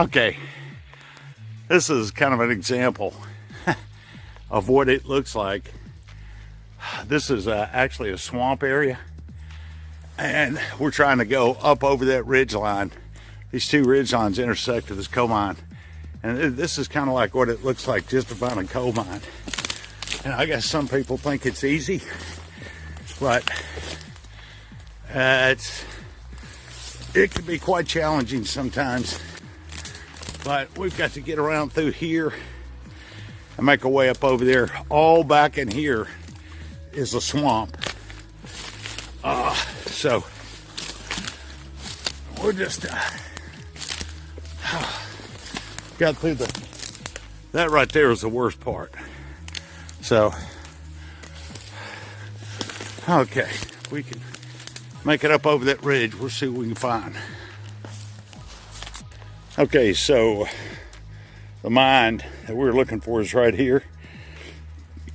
Okay, this is kind of an example of what it looks like. This is actually a swamp area, and we're trying to go up over that ridge line. These two ridge lines intersect with this coal mine, and this is kind of like what it looks like just about a coal mine. And I guess some people think it's easy, but it can be quite challenging sometimes. But we've got to get around through here and make our way up over there. All back in here is a swamp. So we're just got through that right there is the worst part. So, okay, we can make it up over that ridge. We'll see what we can find. Okay, so the mine that we're looking for is right here.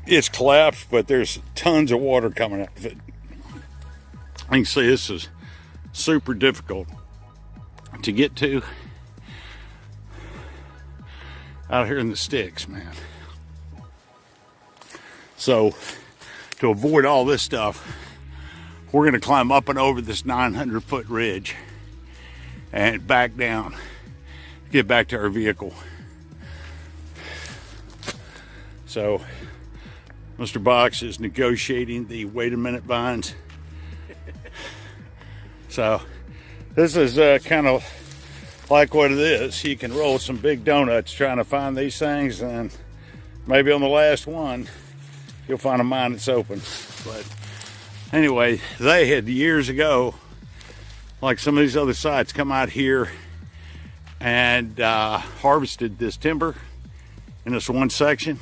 It's collapsed, but there's tons of water coming out of it. You can see this is super difficult to get to out here in the sticks, man. So to avoid all this stuff, we're gonna climb up and over this 900-foot ridge and back down, get back to our vehicle. So Mr. Box is negotiating the wait a minute vines. So this is kind of like what it is. You can roll some big donuts trying to find these things, and maybe on the last one you'll find a mine that's open. But anyway, they had years ago, like some of these other sites, come out here and harvested this timber in this one section,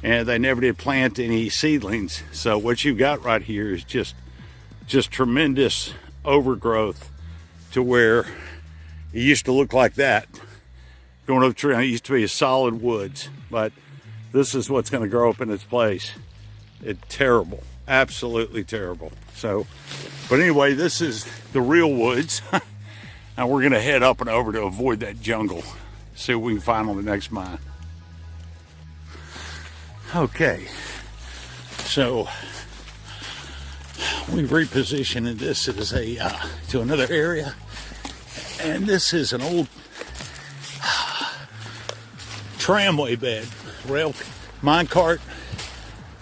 and they never did plant any seedlings. So what you've got right here is just tremendous overgrowth, to where it used to look like that going up the tree. It used to be a solid woods, but this is what's going to grow up in its place. It's terrible, absolutely terrible. So, but anyway, this is the real woods. And we're going to head up and over to avoid that jungle, see what we can find on the next mine. Okay, so we repositioned this as to another area, and this is an old tramway bed, rail minecart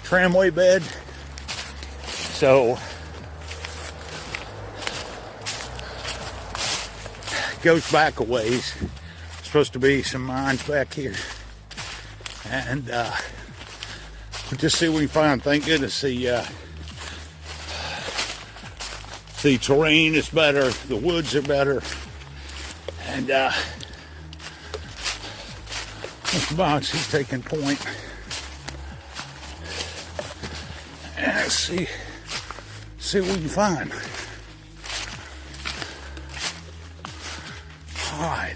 tramway bed. So it goes back a ways. There's supposed to be some mines back here, and we'll just see what we can find. Thank goodness the terrain is better, the woods are better, and Mr. Box is taking point. And let's see what we can find. All right.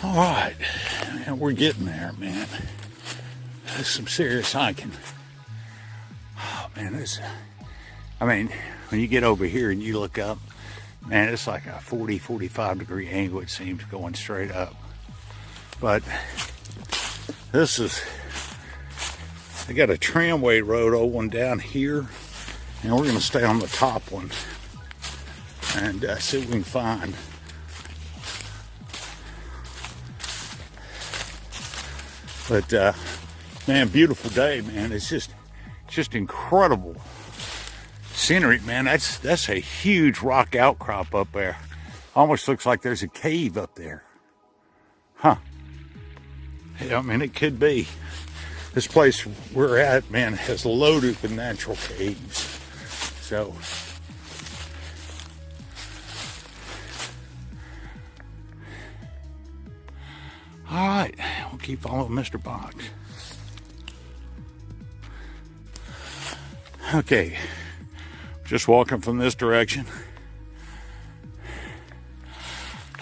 All right, and we're getting there, man. There's some serious hiking. Oh, man, I mean, when you get over here and you look up, man, it's like a 40, 45 degree angle, it seems, going straight up. But this is, they got a tramway road, old one down here, and we're gonna stay on the top one and see what we can find. But man, beautiful day, man. It's just incredible scenery, man. That's a huge rock outcrop up there. Almost looks like there's a cave up there. Huh. Yeah, I mean, it could be. This place we're at, man, is loaded with natural caves. So all right, we'll keep following Mr. Box. Okay, just walking from this direction.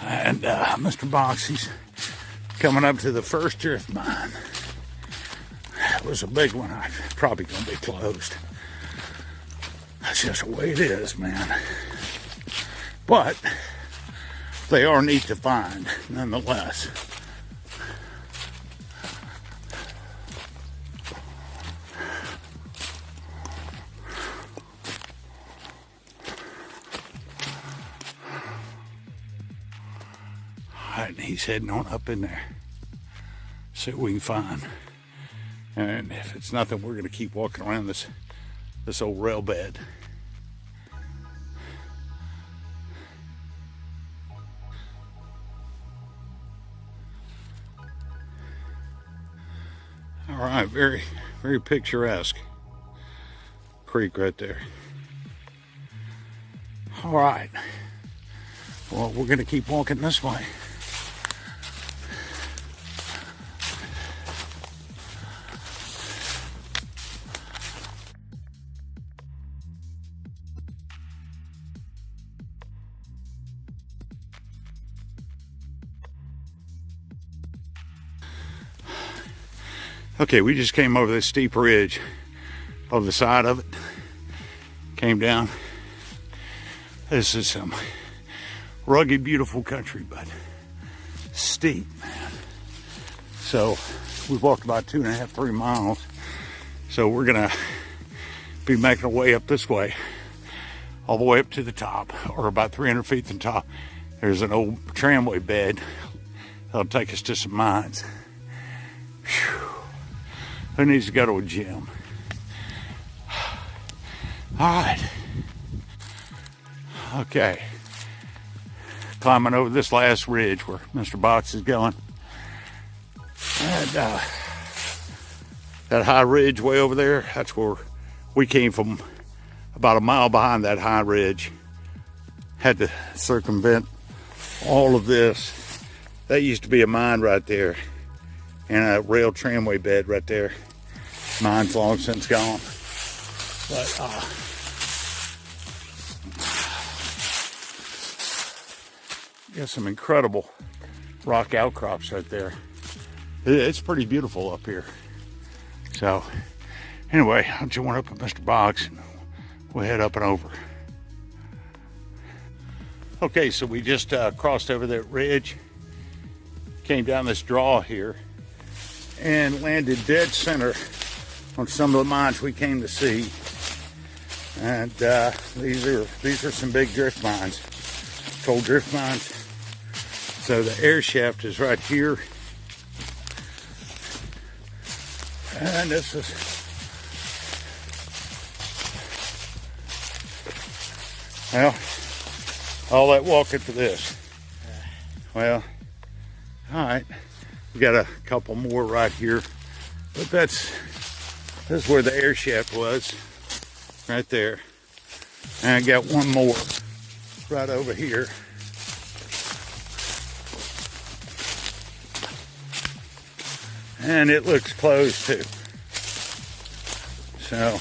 And Mr. Box, he's coming up to the first drift mine. It was a big one. I'm probably going to be closed. Let's just the way it is, man. But they are neat to find, nonetheless. All right, and he's heading on up in there. See what we can find. And if it's nothing, we're going to keep walking around this old rail bed. All right, very, very picturesque creek right there. All right, well, we're going to keep walking this way. Okay, we just came over this steep ridge over the side of it. Came down. This is some rugged, beautiful country, but steep, man. So we walked about 2.5, 3 miles. So we're gonna be making our way up this way, all the way up to the top, or about 300 feet from the top. There's an old tramway bed that'll take us to some mines. Whew. Who needs to go to a gym? All right. Okay. Climbing over this last ridge where Mr. Box is going. And that high ridge way over there, that's where we came from. About a mile behind that high ridge. Had to circumvent all of this. That used to be a mine right there. And a rail tramway bed right there. Mine's long since gone. But got some incredible rock outcrops right there. It's pretty beautiful up here. So anyway, I'll join up with Mr. Boggs and we'll head up and over. Okay, so we just crossed over that ridge, came down this draw here, and landed dead center on some of the mines we came to see. And these are some big drift mines, coal drift mines. So the air shaft is right here, and this is well, all that walking for this. Well, all right. We got a couple more right here, but this is where the air shaft was, right there. And I got one more right over here. And it looks closed too. So,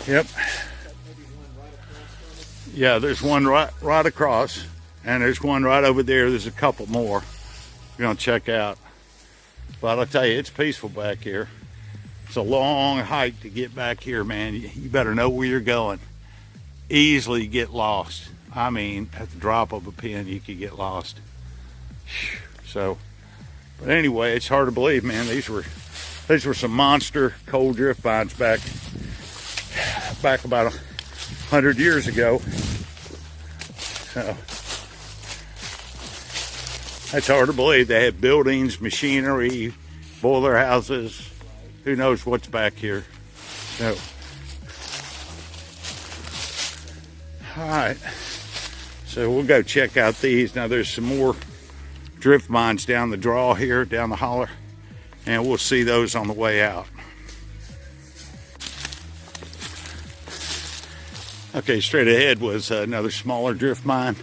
yep. Yeah, there's one right across, and there's one right over there. There's a couple more we're gonna check out. But I'll tell you, it's peaceful back here. It's a long hike to get back here, man. You better know where you're going. Easily get lost. I mean, at the drop of a pin, you could get lost. So, but anyway, it's hard to believe, man. These were some monster coal drift mines back about 100 years ago. So that's hard to believe. They had buildings, machinery, boiler houses. Who knows what's back here? So, all right. So we'll go check out these. Now there's some more drift mines down the draw here, down the holler, and we'll see those on the way out. Okay, straight ahead was another smaller drift mine.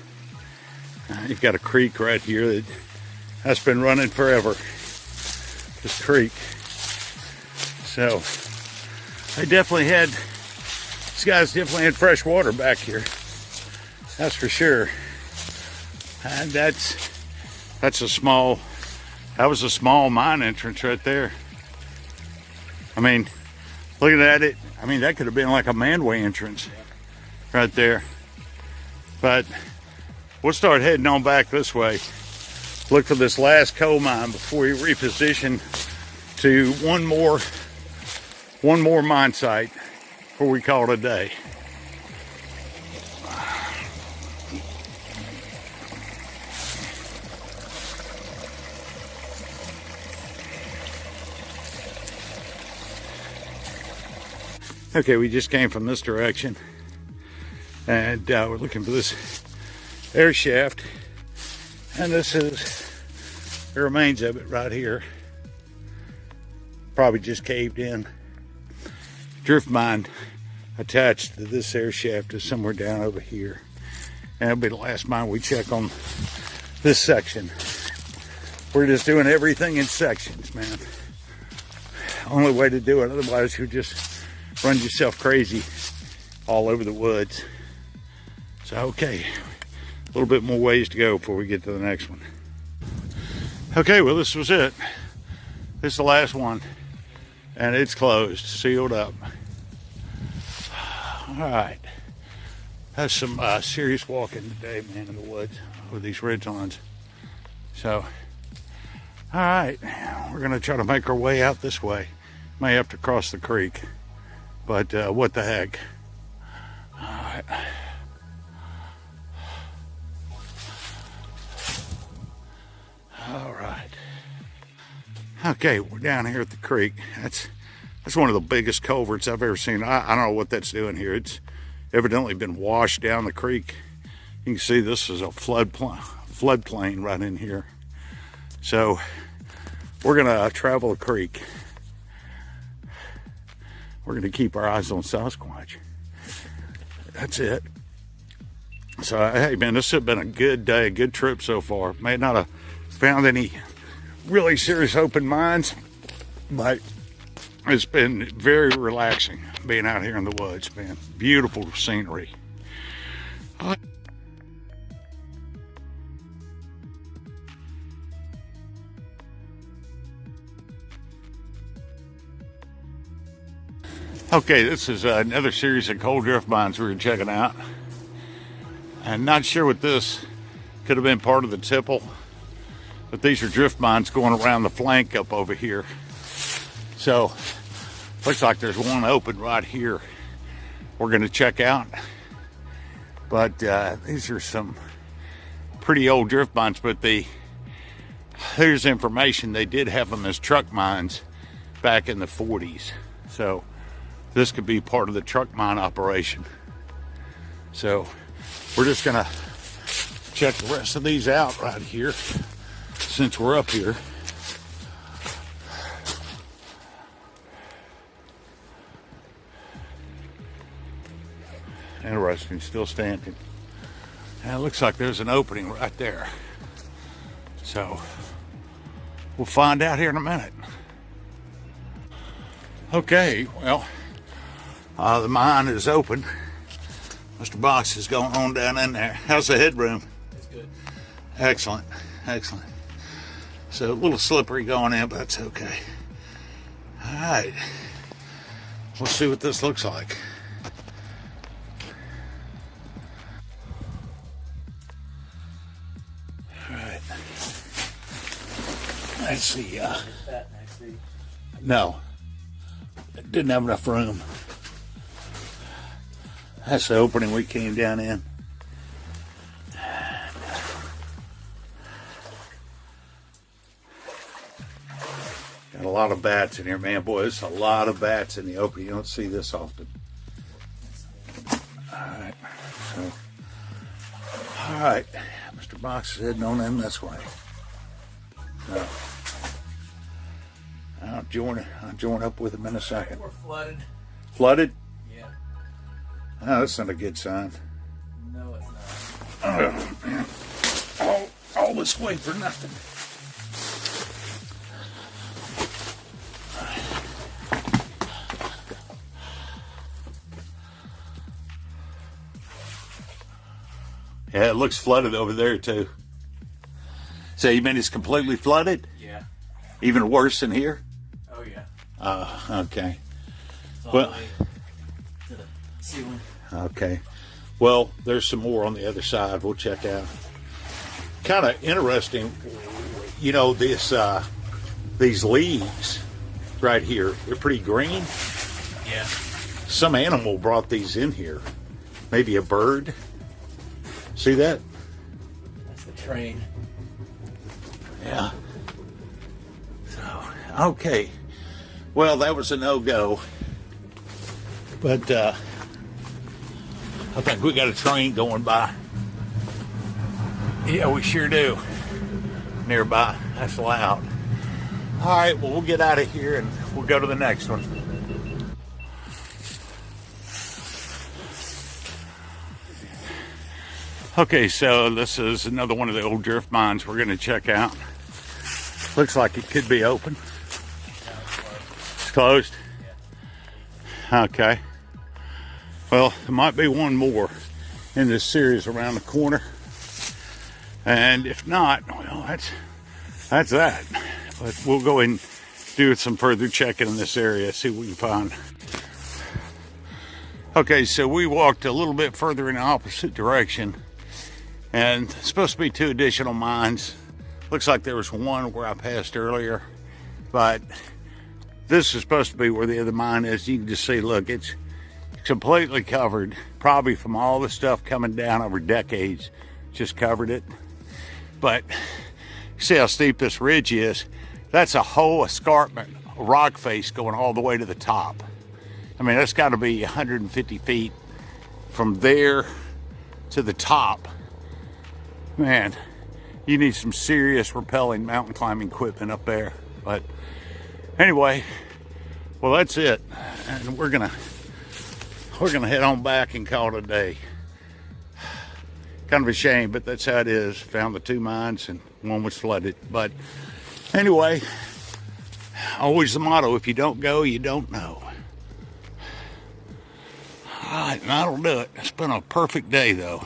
You've got a creek right here that's been running forever. This creek. So these guys definitely had fresh water back here. That's for sure. And that was a small mine entrance right there. I mean, looking at it, I mean, that could have been like a manway entrance right there. But we'll start heading on back this way. Look for this last coal mine before we reposition to one more mine site before we call it a day. Okay, we just came from this direction, and we're looking for this air shaft, and this is the remains of it right here. Probably just caved in. Drift mine attached to this air shaft is somewhere down over here, and it'll be the last mine we check on this section. We're just doing everything in sections, man. Only way to do it, otherwise you just run yourself crazy all over the woods. So, okay, a little bit more ways to go before we get to the next one. Okay, well, this was it. This is the last one, and it's closed, sealed up. All right, that's some serious walking today, man, in the woods with these ridgelines. So, all right, we're gonna try to make our way out this way. May have to cross the creek, but what the heck. All right. All right. Okay, we're down here at the creek. That's one of the biggest culverts I've ever seen. I don't know what that's doing here. It's evidently been washed down the creek. You can see this is a floodplain right in here. So we're gonna travel the creek. We're gonna keep our eyes on Sasquatch. That's it. So, hey man, this has been a good day, a good trip so far. May not have found any really serious open mines, but it's been very relaxing being out here in the woods, man. Beautiful scenery. Okay, this is another series of coal drift mines we were checking out. I'm not sure what this could have been part of the tipple, but these are drift mines going around the flank up over here. So, looks like there's one open right here we're going to check out. But these are some pretty old drift mines, but here's information. They did have them as truck mines back in the 40s. So, this could be part of the truck mine operation. So, we're just going to check the rest of these out right here since we're up here. Interesting, still standing. And it looks like there's an opening right there. So we'll find out here in a minute. Okay, well, the mine is open. Mr. Box is going on down in there. How's the headroom? It's good. Excellent, excellent. So a little slippery going in, but that's okay. All right, let's see what this looks like. All right, let's see. No, it didn't have enough room. That's the opening we came down in. Got a lot of bats in here, man. Boy, there's a lot of bats in the opening. You don't see this often. Alright, so. Alright, Mr. Box is heading on in this way. So, I'll join up with him in a second. We're flooded. Flooded? Yeah. Oh, that's not a good sign. No, it's not. Oh, man. All this way for nothing. Yeah, it looks flooded over there too. So you mean it's completely flooded? Yeah. Even worse than here? Oh yeah. Okay. It's all Well- the way to the ceiling. Okay. Well, there's some more on the other side we'll check out. Kind of interesting, you know, these leaves right here, they're pretty green. Yeah. Some animal brought these in here. Maybe a bird. See that? That's the train. Yeah. So, okay. Well, that was a no-go. But I think we got a train going by. Yeah, we sure do. Nearby. That's loud. All right, well, we'll get out of here and we'll go to the next one. Okay, so this is another one of the old drift mines we're going to check out. Looks like it could be open. It's closed? Okay. Well, there might be one more in this series around the corner. And if not, well, that's that. But we'll go and do some further checking in this area, see what we can find. Okay, so we walked a little bit further in the opposite direction. And it's supposed to be 2 additional mines. Looks like there was one where I passed earlier. But this is supposed to be where the other mine is. You can just see, look, it's completely covered. Probably from all the stuff coming down over decades, just covered it. But you see how steep this ridge is? That's a whole escarpment, a rock face going all the way to the top. I mean, that's got to be 150 feet from there to the top. Man, you need some serious rappelling mountain climbing equipment up there. But anyway, well, that's it. And we're gonna head on back and call it a day. Kind of a shame, but that's how it is. Found the 2 mines and one was flooded. But anyway, always the motto, if you don't go, you don't know. All right, and that'll do it. It's been a perfect day, though.